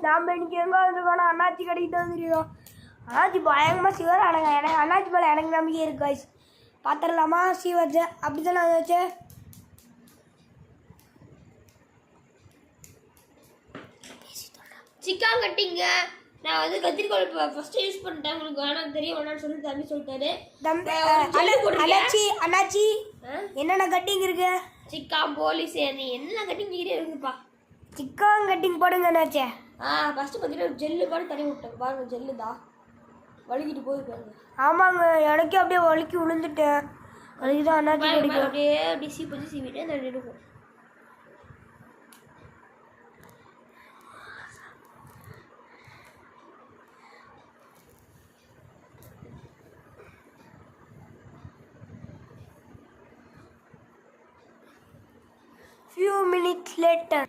நாம் இன்னைக்கு எங்கே வந்துருக்கோம்னா அண்ணாச்சி கடைக்கிட்ட வந்துருக்கோம். அண்ணாச்சி பயங்கரமாக சிவர் எனக்கு அண்ணாச்சி மேலே எனக்கு நம்பிக்கை இருக்கு காய்ஸ். பார்த்துடலாமா சீவச்சு அப்படி தானே வச்சு சிக்கன் கட்டிங்க. நான் வந்து கத்திரிக்கோள் இப்போ ஃபர்ஸ்ட் யூஸ் பண்ணிட்டேன். உங்களுக்கு வேணாம் தெரியும் வேணாம்னு சொல்லி தம்பி சொல்லிட்டாரு. அண்ணாச்சி என்னென்ன கட்டிங் இருக்கு? சிக்கன் போலீஸ் நீ என்ன கட்டிங் இருக்குப்பா? சிக்கன் கட்டிங் போடுங்க அண்ணாச்சே. ஃபஸ்ட்டு பார்த்தீங்கன்னா ஜெல்லு பாரு தண்ணி விட்டேன் பாருங்க. ஜெல்லு தான் வலிக்கிட்டு போய் பாருங்க. ஆமாங்க எனக்கே அப்படியே வலிக்கி விழுந்துட்டேன். அதுக்கு தான் அண்ணாச்சி கடிக்கும். அப்படியே சீப்பிட்டு சீவிட்டு அந்த எடுக்கும். Few minutes later.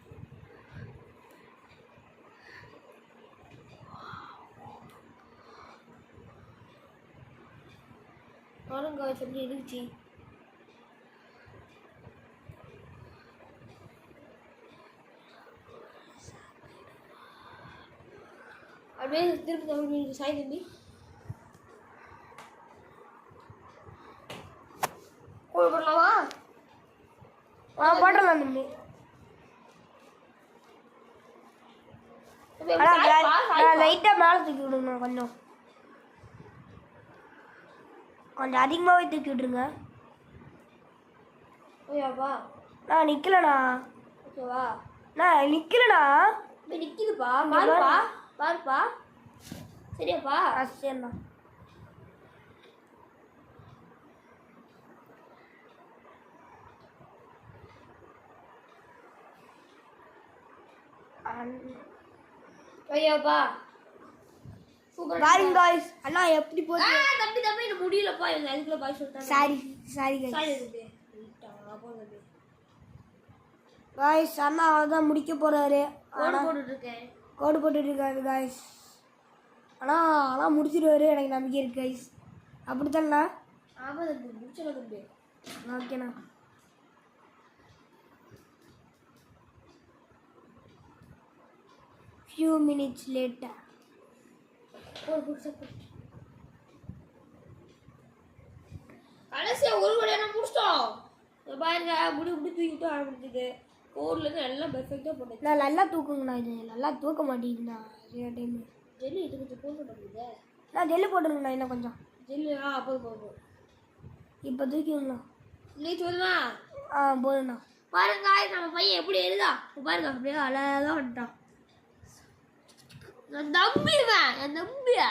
பாருங்க எப்படி இருந்துச்சு. அப்படியே திருப்பி தம்பி சாய் தம்பி கூட போடலாமா? போட்டுடலாம் தம்பி. லைட்டாக மேலே தூக்கி விடுங்க. கொஞ்சம் கொஞ்சம் அதிகமாகவே தூக்கி விட்ருங்க. ஓகேவா? நான் நிற்கலண்ணா. ஓகேவா? நான் நிற்கலண்ணா. நிற்கிதுப்பா. பாருப்பா பாருப்பா. சரியாப்பா? சரிண்ணா. ஐயாப்பா சூப்பர் பாருங்க गाइस. அண்ணா எப்படி போச்சு? தம்பி தம்பி இது முடியலப்பா. இவங்க அதுக்குள்ள பாய் சொல்லிட்டாங்க. Sorry guys. சாரி தம்பி. போங்க गाइस அண்ணா அதான் முடிக்க போறாரு. கோடு போட்டுட்டு இருக்கேன். கோடு போட்டுட்டு இருக்காரு गाइस. ஆனா முடிச்சிடுவாரு எனக்கு நம்பிக்கை இருக்கு गाइस. அப்படிதானே? ஆமா தம்பி முடிச்சல தம்பி. ஓகேண்ணா. Few minutes later. கடைசியா ஒரு வழியா நான் முடிச்சிட்டோம். பாருங்க முடி தூக்கிட்டு ஆரம்பிச்சிருக்கு. கோர்லேருந்து எல்லாம் பெர்ஃபெக்டாக போட்டு நான் நல்லா தூக்குங்கண்ணா. இது நல்லா தூக்க மாட்டேங்குதுண்ணா. நிறைய டைம் ஜெல்லு இது கொஞ்சம் போட்டு மாட்டேங்குது. நான் ஜெல்லு போட்டுருங்கண்ணா. இன்னும் கொஞ்சம் ஜெல்லு போதும். இப்போ தூக்கிங்கண்ணா. நீ சொல்லுவா? போதுண்ணா. பாருங்க நம்ம பையன் எப்படி எழுதா பாருங்க. அப்படியே அழகாக வந்துட்டான். நான் நம்பிடுவேன். நான் நம்பியா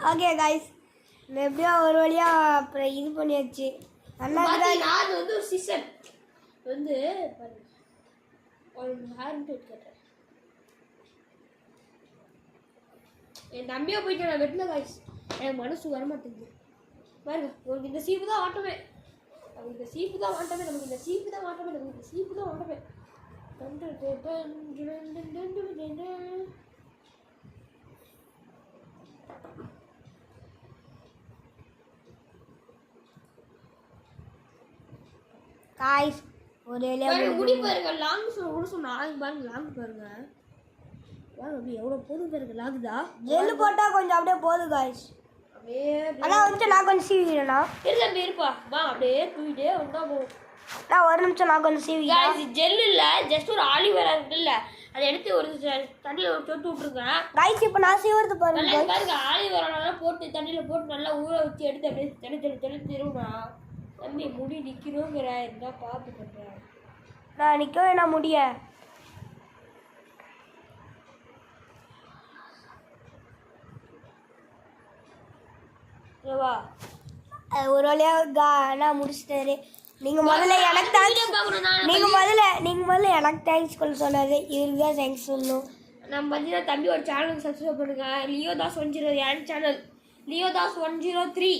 ஓகே गाइस. எப்படியோ ஒரு வழியா அப்புறம் இது பண்ணியாச்சு. அது வந்து ஒரு சீசன் வந்து கேட்டேன். என் தம்பியா போயிட்டு நான் வெட்டின गाइस. எனக்கு மனசு வர மாட்டேங்குது. பாருங்க உங்களுக்கு இந்த சீப்பு தான் வாட்டமே. நமக்கு இந்த சீப்பு தான் வாட்டமே. நமக்கு இந்த சீப்பு தான் வாட்டமே. நமக்கு இந்த சீப்பு தான் வாட்டமே. गाइस ஒரு வழியா முடி பாருங்க. லாங் பாருங்க. லாங் பாருங்க. பாருங்க எவ்வளோ போதும் பாருங்க. லாங்குதா ஜெல்லு போட்டா கொஞ்சம் அப்படியே போகுது गाइस. அண்ணா வந்து நான் கொஞ்சம் சீவிக்கிறேண்ணா. இருப்பா வா அப்படியே தூக்கிட்டே வந்தா போகும். நான் ஒரு நிமிஷம் நான் கொஞ்சம் சீவிக்கிறேன். ஜெல் இல்லை ஜஸ்ட் ஒரு ஆலிவேரா இருக்குல்ல அதை எடுத்து ஒரு தண்ணியில் தொட்டு விட்ருங்க गाइस. இப்போ நான் சீவுறது பாருங்க. பாருங்க ஆலிவேரா போட்டு தண்ணியில் போட்டு நல்லா ஊற வச்சு எடுத்து அப்படியே தண்ணி திரும்பா. தம்பி முடி நிற்கணுங்கிற என்ன பார்த்து பண்ணுறேன். நான் நிற்க வேணாம் முடிய. ஒரு வழியா நான் முடிச்சிட்டாரு. நீங்க முதல்ல எனக்கு தேங்க்ஸ் சொல்ல சொன்னாரு. இவருக்கு தான் தேங்க்ஸ் சொல்லணும். நம்ம பார்த்தீங்கன்னா தம்பியோட சேனலுக்கு சப்ஸ்கிரைப் பண்ணுங்க. லியோதாஸ் 103 என் சேனல் லியோதாஸ் 103.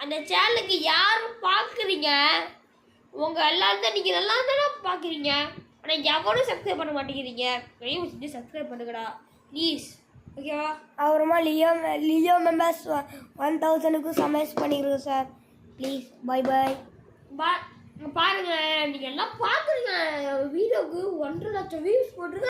அந்த சேனலுக்கு யாரும் பார்க்குறீங்க? உங்கள் எல்லாரும் தான் நீங்கள் நல்லா தானே பார்க்குறீங்க. ஆனால் எவனும் சப்ஸ்கிரைப் பண்ண மாட்டேங்கிறீங்க. கையும் வச்சுட்டு சப்ஸ்கிரைப் பண்ணுங்கடா ப்ளீஸ். ஓகேவா? அப்புறமா லியோ மெம்பர்ஸ் 1000க்கு சமைஸ் பண்ணிக்கிறோம் சார். ப்ளீஸ். Bye bye. பாருங்க, நீங்க எல்லாம் பாக்குறீங்க வீடியோக்கு 1.5 லட்சம் வியூஸ் போட்டுருங்க.